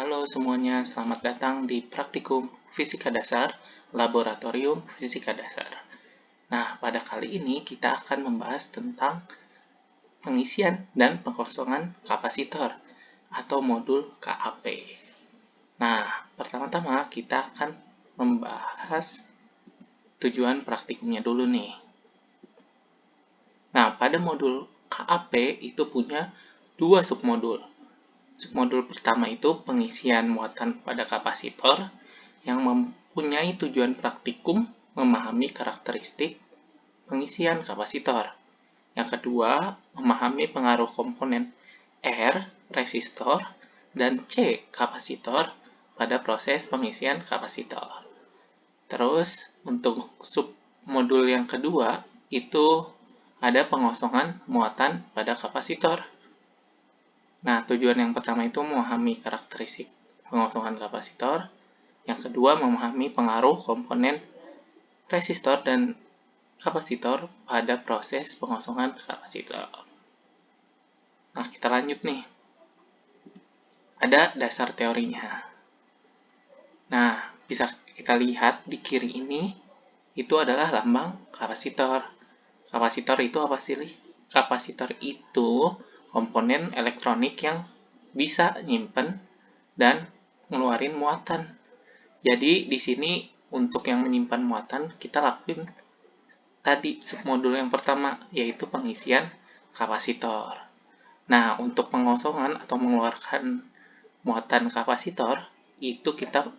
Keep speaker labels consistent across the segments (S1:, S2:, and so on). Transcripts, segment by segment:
S1: Halo semuanya, selamat datang di Praktikum Fisika Dasar, Laboratorium Fisika Dasar. Nah, pada kali ini kita akan membahas tentang pengisian dan pengosongan kapasitor atau modul KAP. Nah, pertama-tama kita akan membahas tujuan praktikumnya dulu nih. Nah, pada modul KAP itu punya dua submodul. Submodul pertama itu pengisian muatan pada kapasitor yang mempunyai tujuan praktikum memahami karakteristik pengisian kapasitor. Yang kedua, memahami pengaruh komponen R, resistor, dan C, kapasitor pada proses pengisian kapasitor. Terus, untuk submodul yang kedua, itu ada pengosongan muatan pada kapasitor. Nah, tujuan yang pertama itu memahami karakteristik pengosongan kapasitor. Yang kedua, memahami pengaruh komponen resistor dan kapasitor pada proses pengosongan kapasitor. Nah, kita lanjut nih. Ada dasar teorinya. Nah, bisa kita lihat di kiri ini, itu adalah lambang kapasitor. Kapasitor itu apa sih? Kapasitor itu komponen elektronik yang bisa nyimpen dan ngeluarin muatan. Jadi di sini untuk yang menyimpan muatan kita lakuin tadi submodul yang pertama, yaitu pengisian kapasitor. Nah, untuk pengosongan atau mengeluarkan muatan kapasitor itu kita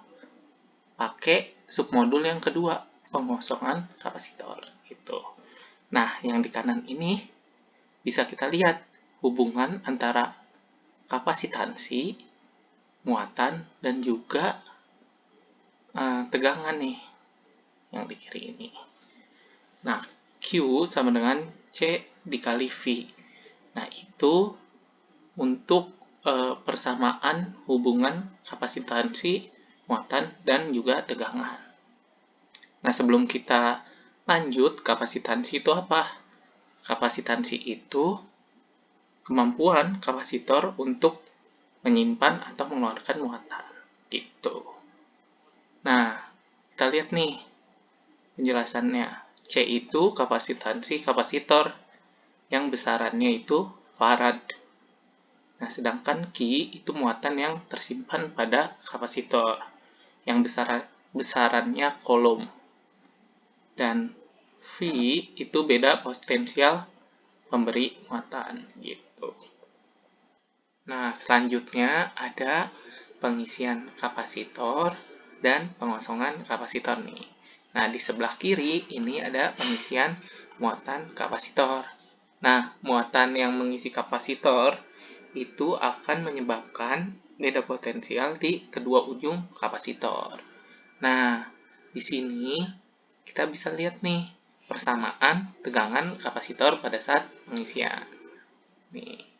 S1: pakai submodul yang kedua, pengosongan kapasitor gitu. Nah, yang di kanan ini bisa kita lihat hubungan antara kapasitansi, muatan, dan juga tegangan nih yang di kiri ini. Nah, Q sama dengan C dikali V. Nah, itu untuk persamaan hubungan kapasitansi, muatan, dan juga tegangan. Nah, sebelum kita lanjut, kapasitansi itu apa? Kapasitansi itu kemampuan kapasitor untuk menyimpan atau mengeluarkan muatan. Gitu. Nah, kita lihat nih penjelasannya. C itu kapasitansi kapasitor yang besarannya itu farad. Nah, sedangkan Q itu muatan yang tersimpan pada kapasitor yang besarannya coulomb. Dan V itu beda potensial pemberi muatan gitu. Nah, selanjutnya ada pengisian kapasitor dan pengosongan kapasitor nih. Nah, di sebelah kiri ini ada pengisian muatan kapasitor. Nah, muatan yang mengisi kapasitor itu akan menyebabkan beda potensial di kedua ujung kapasitor. Nah, di sini kita bisa lihat nih persamaan tegangan kapasitor pada saat pengisian. Nih.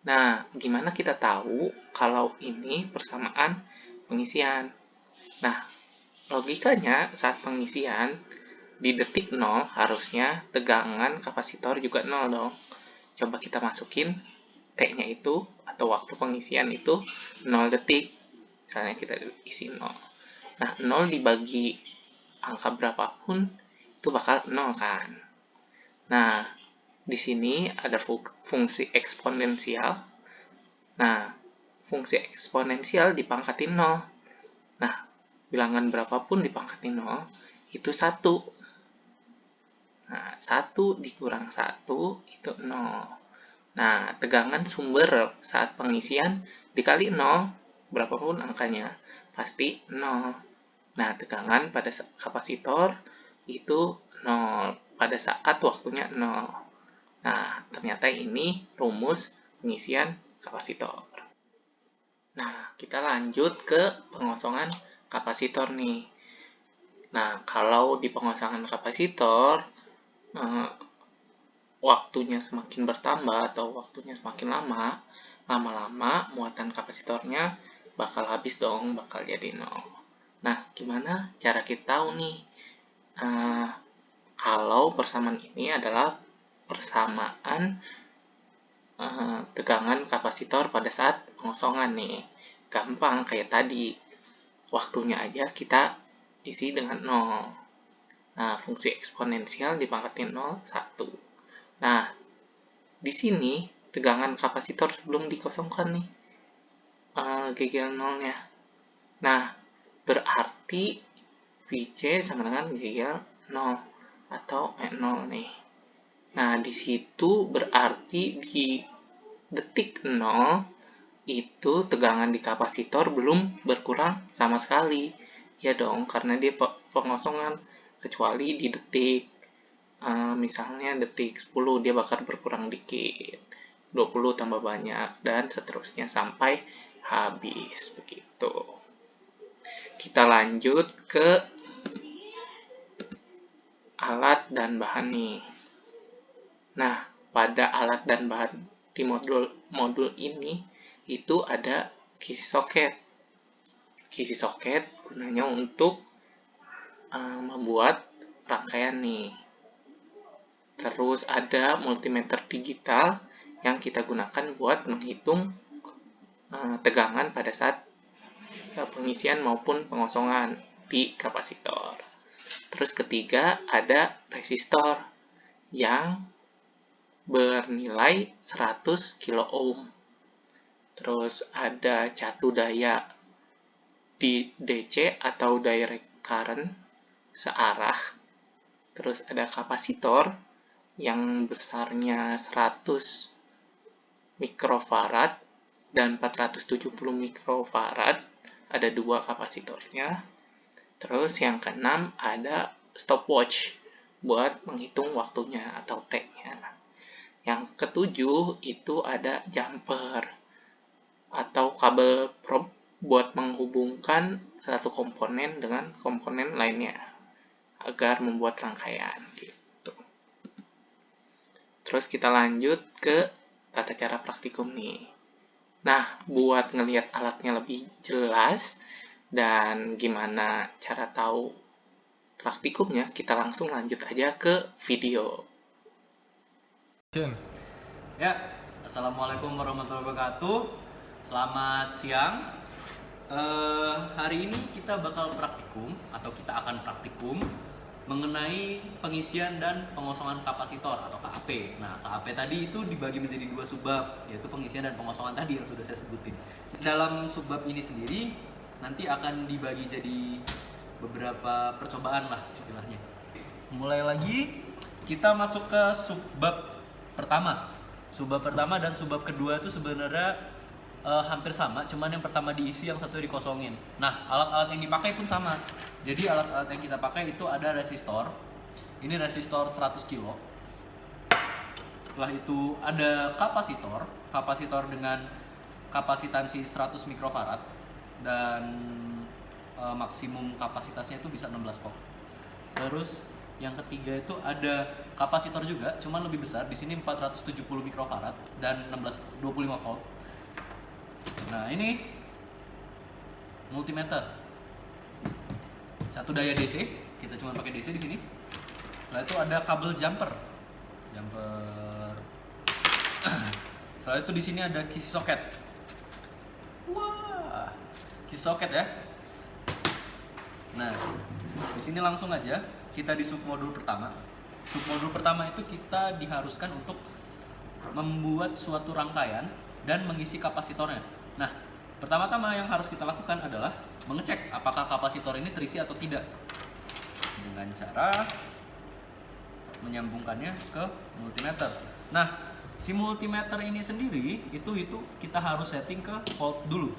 S1: Nah, gimana kita tahu kalau ini persamaan pengisian? Nah, logikanya saat pengisian di detik 0 harusnya tegangan kapasitor juga 0 dong. Coba kita masukin T-nya itu atau waktu pengisian itu 0 detik. Misalnya kita isi 0. Nah, 0 dibagi angka berapapun itu bakal 0 kan. Nah, di sini ada fungsi eksponensial. Nah, fungsi eksponensial dipangkatin 0. Nah, bilangan berapapun dipangkatin 0 itu 1. Nah, 1 dikurang 1 itu 0. Nah, tegangan sumber saat pengisian dikali 0, berapapun angkanya, pasti 0. Nah, tegangan pada kapasitor itu 0 pada saat waktunya 0. Nah, ternyata ini rumus pengisian kapasitor. Nah, kita lanjut ke pengosongan kapasitor nih. Nah, kalau di pengosongan kapasitor, waktunya semakin bertambah atau waktunya semakin lama, lama-lama muatan kapasitornya bakal habis dong, bakal jadi 0. Nah, gimana cara kita tahu nih kalau persamaan ini adalah persamaan tegangan kapasitor pada saat pengosongan nih. gampang kayak tadi. Waktunya aja kita isi dengan 0. Nah, fungsi eksponensial dipangkatin 0, 1. Nah, di sini tegangan kapasitor sebelum dikosongkan nih, GGL 0-nya. Nah, berarti VC sama dengan GGL 0 atau E0 nih. Nah, di situ berarti di detik 0 itu tegangan di kapasitor belum berkurang sama sekali. Ya dong, karena dia pengosongan. Kecuali di detik, misalnya detik 10 dia bakal berkurang dikit. 20 tambah banyak, dan seterusnya sampai habis. Begitu. Kita lanjut ke alat dan bahan nih. Nah, pada alat dan bahan di modul ini itu ada kisi soket. Kisi soket gunanya untuk membuat rangkaian nih. Terus ada multimeter digital yang kita gunakan buat menghitung tegangan pada saat pengisian maupun pengosongan di kapasitor. Terus ketiga ada resistor yang bernilai 100 kilo ohm. Terus ada catu daya di DC atau direct current searah. Terus ada kapasitor yang besarnya 100 mikrofarad dan 470 mikrofarad. Ada 2 kapasitornya. Terus yang keenam ada stopwatch buat menghitung waktunya atau T-nya. Yang ketujuh itu ada jumper atau kabel probe buat menghubungkan satu komponen dengan komponen lainnya agar membuat rangkaian gitu. Terus kita lanjut ke tata cara praktikum nih. Nah, buat ngelihat alatnya lebih jelas dan gimana cara tahu praktikumnya, kita langsung lanjut aja ke video.
S2: Ya, assalamualaikum warahmatullahi wabarakatuh. Selamat siang. Hari ini kita bakal praktikum atau kita akan praktikum mengenai pengisian dan pengosongan kapasitor atau KAP. Nah, KAP tadi itu dibagi menjadi 2 subbab, yaitu pengisian dan pengosongan tadi yang sudah saya sebutin. Dalam subbab ini sendiri nanti akan dibagi jadi beberapa percobaan lah istilahnya. Mulai lagi kita masuk ke subbab pertama. Subbab pertama dan subbab kedua itu sebenarnya hampir sama, cuman yang pertama diisi, yang satu dikosongin. Nah, alat-alat yang dipakai pun sama. Jadi alat-alat yang kita pakai itu ada resistor. Ini resistor 100 kilo. Setelah itu ada kapasitor. Kapasitor dengan kapasitansi 100 mikrofarad dan maksimum kapasitasnya itu bisa 16 volt. Terus yang ketiga itu ada kapasitor juga, cuman lebih besar. Di sini 470 mikrofarad dan 25 volt. Nah, ini multimeter. Satu daya DC, kita cuma pakai DC di sini. Setelah itu ada kabel jumper. Setelah itu di sini ada kisi soket. Wah, kisi soket ya. Nah, di sini langsung aja kita di submodul pertama. Submodul pertama itu kita diharuskan untuk membuat suatu rangkaian dan mengisi kapasitornya. Nah, pertama-tama yang harus kita lakukan adalah mengecek apakah kapasitor ini terisi atau tidak dengan cara menyambungkannya ke multimeter. Nah, si multimeter ini sendiri itu kita harus setting ke volt dulu.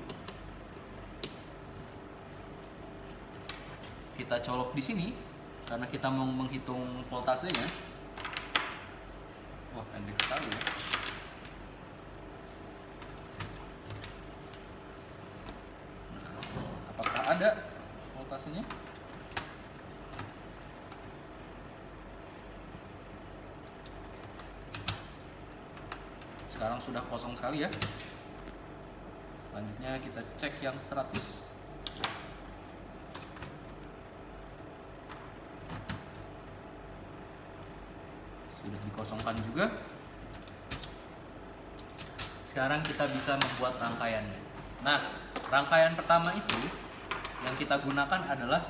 S2: Kita colok di sini karena kita mau menghitung voltasenya. Wah, pendek sekali ya. Nah, apakah ada voltasenya? Sekarang sudah kosong sekali ya. Selanjutnya kita cek yang 100. Sudah dikosongkan juga. Sekarang kita bisa membuat rangkaiannya. Nah, rangkaian pertama itu yang kita gunakan adalah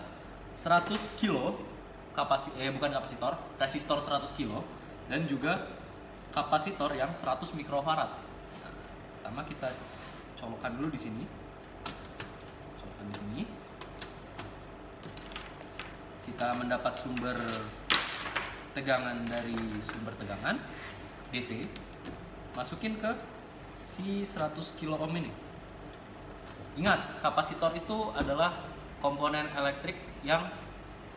S2: 100 kilo resistor 100 kilo dan juga kapasitor yang 100 mikrofarad. Nah, pertama kita colokkan dulu di sini. Kita mendapat sumber tegangan dari sumber tegangan DC, masukin ke si 100 kilo ohm ini. Ingat, kapasitor itu adalah komponen elektrik yang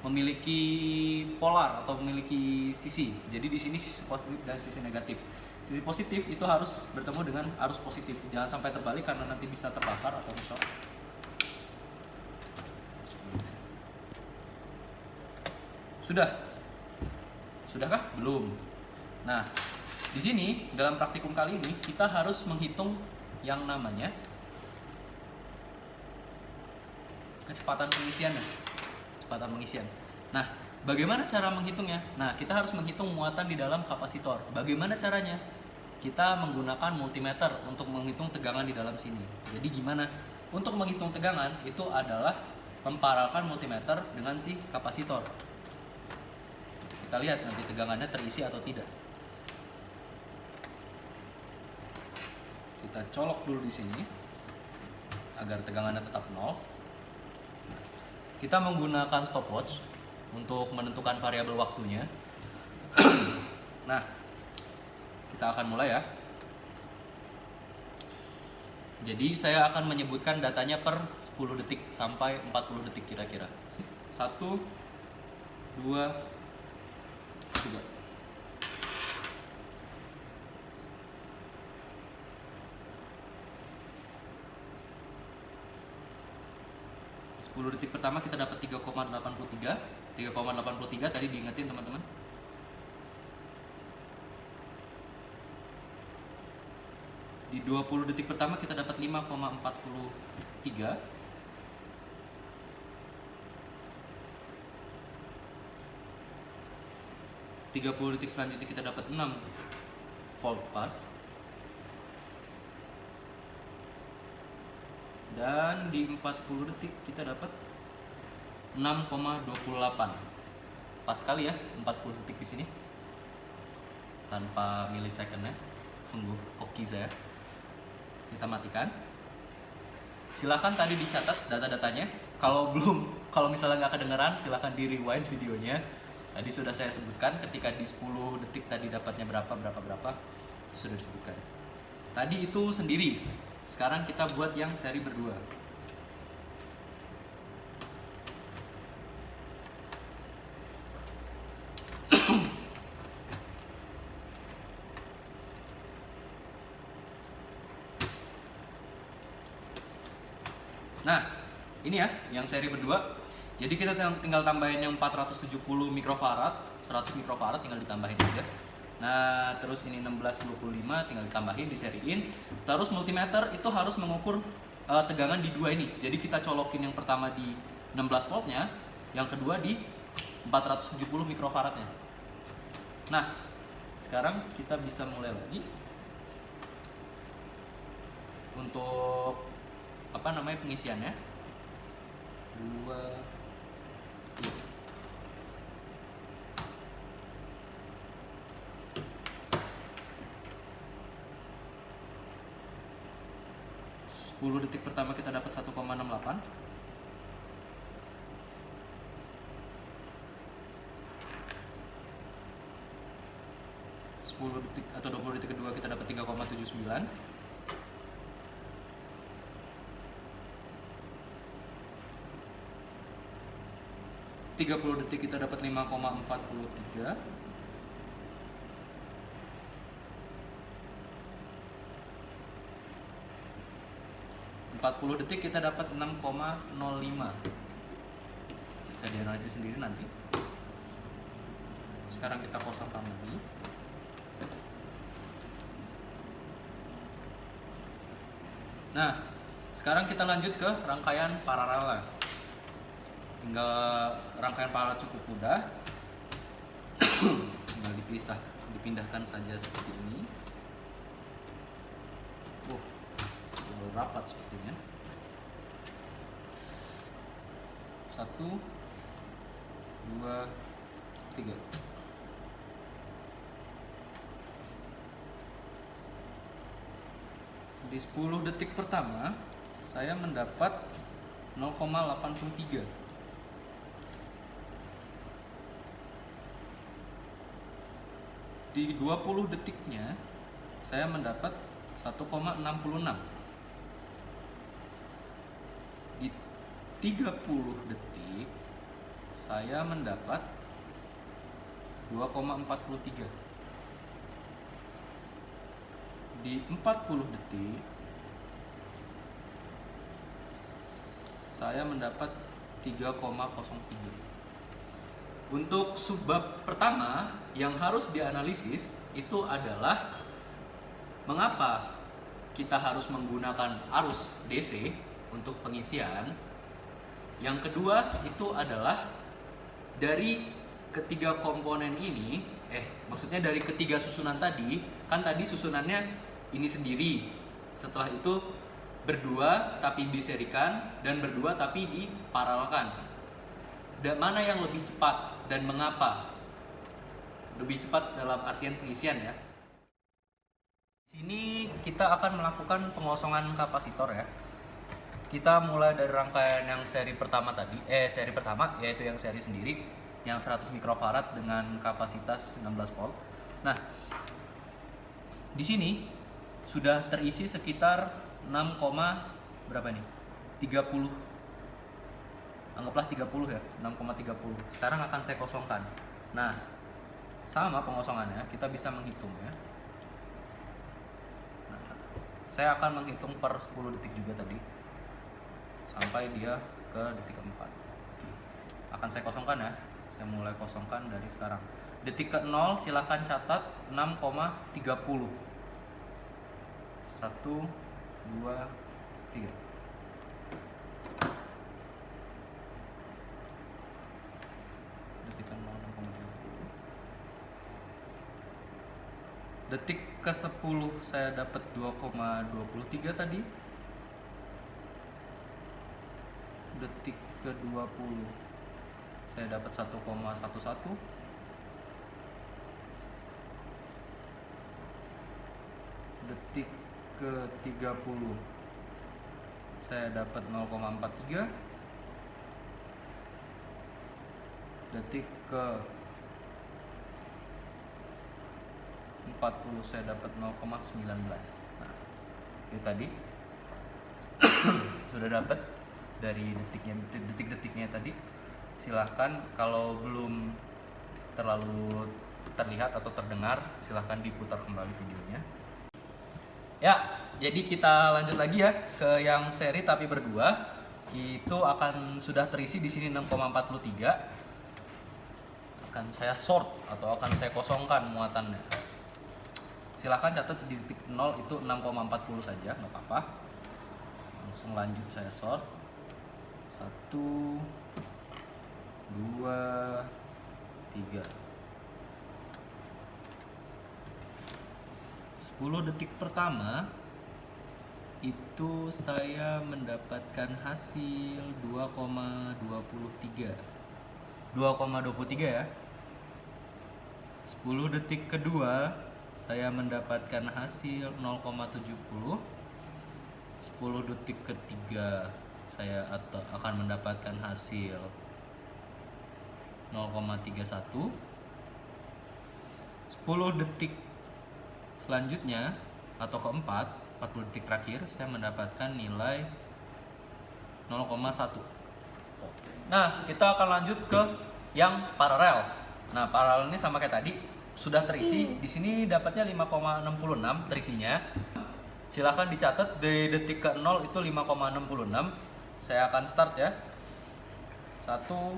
S2: memiliki polar atau memiliki sisi. Jadi di sini sisi positif dan sisi negatif. Sisi positif itu harus bertemu dengan arus positif. Jangan sampai terbalik karena nanti bisa terbakar atau shock. Sudahkah? Belum. Nah, di sini dalam praktikum kali ini kita harus menghitung yang namanya kecepatan pengisian. Nah, bagaimana cara menghitungnya? Nah, kita harus menghitung muatan di dalam kapasitor. Bagaimana caranya? Kita menggunakan multimeter untuk menghitung tegangan di dalam sini. Jadi gimana? Untuk menghitung tegangan itu adalah memparalkan multimeter dengan si kapasitor. Kita lihat nanti tegangannya terisi atau tidak. Kita colok dulu di sini agar tegangannya tetap 0. Kita menggunakan stopwatch untuk menentukan variabel waktunya. Nah, kita akan mulai ya. Jadi saya akan menyebutkan datanya per 10 detik sampai 40 detik kira-kira. 1, 2, 3. Sepuluh detik pertama kita dapat 3,83. 3,83 tadi diingetin teman-teman. Di 20 detik pertama kita dapat 5,43. Di 30 detik selanjutnya kita dapat 6 volt pas. Dan di 40 detik kita dapat 6,28. Pas sekali ya 40 detik di sini. Tanpa milisecond ya. Sungguh hoki saya. Kita matikan. Silakan tadi dicatat data-datanya. Kalau misalnya nggak kedengeran, silakan di rewind videonya. Tadi sudah saya sebutkan ketika di 10 detik tadi dapatnya berapa itu sudah disebutkan. Tadi itu sendiri. Sekarang kita buat yang seri berdua. Nah, ini ya yang seri berdua. Jadi kita tinggal tambahin yang 470 mikrofarad, 100 mikrofarad tinggal ditambahin aja. Nah, terus ini 1625 tinggal ditambahin, diseriin. Terus multimeter itu harus mengukur tegangan di dua ini. Jadi kita colokin yang pertama di 16 voltnya, yang kedua di 470 mikrofaradnya. Nah, sekarang kita bisa mulai lagi untuk pengisiannya. 2 10 detik pertama kita dapat 1,68. 10 detik atau 20 detik kedua kita dapat 3,79. 30 detik kita dapat 5,43. 40 detik kita dapat 6,05. Bisa dianalisis sendiri nanti. Sekarang kita kosongkan lagi. Nah, sekarang kita lanjut ke rangkaian paralel. Tinggal rangkaian paralel cukup mudah. Tinggal dipindahkan saja seperti ini. Rapat sepertinya. 1, 2, 3. Di 10 detik pertama saya mendapat 0,83. Di 20 detiknya saya mendapat 1,66. Di 30 detik saya mendapat 2,43. Di 40 detik saya mendapat 3,03. Untuk subbab pertama yang harus dianalisis itu adalah mengapa kita harus menggunakan arus DC untuk pengisian. Yang kedua itu adalah dari ketiga komponen ini, maksudnya dari ketiga susunan tadi, kan tadi susunannya ini sendiri, setelah itu berdua tapi diserikan, dan berdua tapi diparalelkan. Dan mana yang lebih cepat dan mengapa? Lebih cepat dalam artian pengisian ya. Sini kita akan melakukan pengosongan kapasitor ya. Kita mulai dari rangkaian yang seri pertama tadi, seri pertama yaitu yang seri sendiri yang 100 mikrofarad dengan kapasitas 16 volt. Nah, di sini sudah terisi sekitar 6, berapa nih? 30. Anggaplah 30 ya, 6,30. Sekarang akan saya kosongkan. Nah, sama pengosongannya, kita bisa menghitung ya. Nah, saya akan menghitung per 10 detik juga tadi, sampai dia ke detik keempat. Akan saya kosongkan ya. Saya mulai kosongkan dari sekarang. Detik ke-0 silahkan catat 6,30. 1, 2, 3. Detik ke-0 6,30. Detik ke-10 saya dapat 2,23 tadi. Detik ke-20 saya dapat 1,11. Detik ke-30 saya dapat 0,43. Detik ke-40 saya dapat 0,19. Nah, itu tadi sudah dapat dari detik-detiknya tadi. Silahkan kalau belum terlalu terlihat atau terdengar, silahkan diputar kembali videonya. Ya, jadi kita lanjut lagi ya ke yang seri tapi berdua. Itu akan sudah terisi di sini 6,43. Akan saya short atau akan saya kosongkan muatannya. Silahkan catat di detik 0 itu 6,40 saja, nggak apa-apa. Langsung lanjut saya short. 1, 2, 3. 10 detik pertama itu saya mendapatkan hasil 2,23. 2,23 ya. 10 detik kedua saya mendapatkan hasil 0,70. 10 detik ketiga saya akan mendapatkan hasil 0,31. 10 detik selanjutnya atau keempat, 40 detik terakhir saya mendapatkan nilai 0,1 volt. Nah, kita akan lanjut ke yang paralel. Nah, paralel ini sama kayak tadi, sudah terisi. Di sini dapatnya 5,66 terisinya. Silahkan dicatat di detik ke-0 itu 5,66. Saya akan start ya. 1,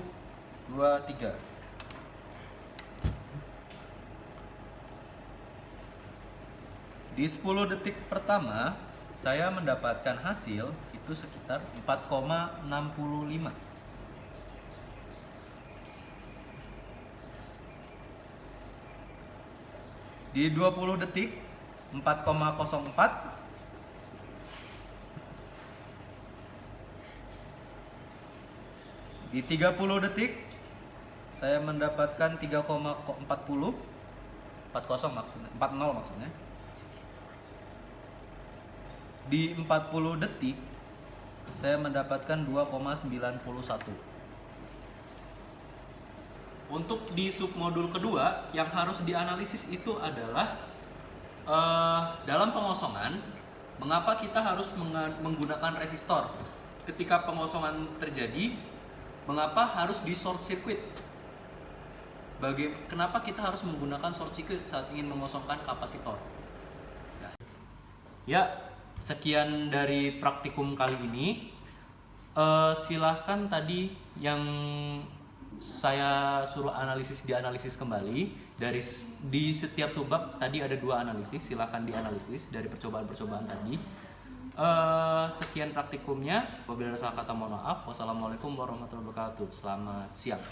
S2: 2, 3. Di 10 detik pertama saya mendapatkan hasil itu sekitar 4,65. Di 20 detik 4,04. Di 30 detik saya mendapatkan 3,40 maksudnya, 40 maksudnya. Di 40 detik saya mendapatkan 2,91. Untuk di submodul kedua yang harus dianalisis itu adalah dalam pengosongan, mengapa kita harus menggunakan resistor? Ketika pengosongan terjadi, mengapa harus di short circuit? Kenapa kita harus menggunakan short circuit saat ingin mengosongkan kapasitor? Ya, sekian dari praktikum kali ini. Silahkan tadi yang saya suruh dianalisis kembali di setiap subbab tadi ada 2 analisis, silahkan dianalisis dari percobaan-percobaan tadi. Sekian praktikumnya. Apabila ada salah kata mohon maaf. Wassalamualaikum warahmatullahi wabarakatuh. Selamat siang.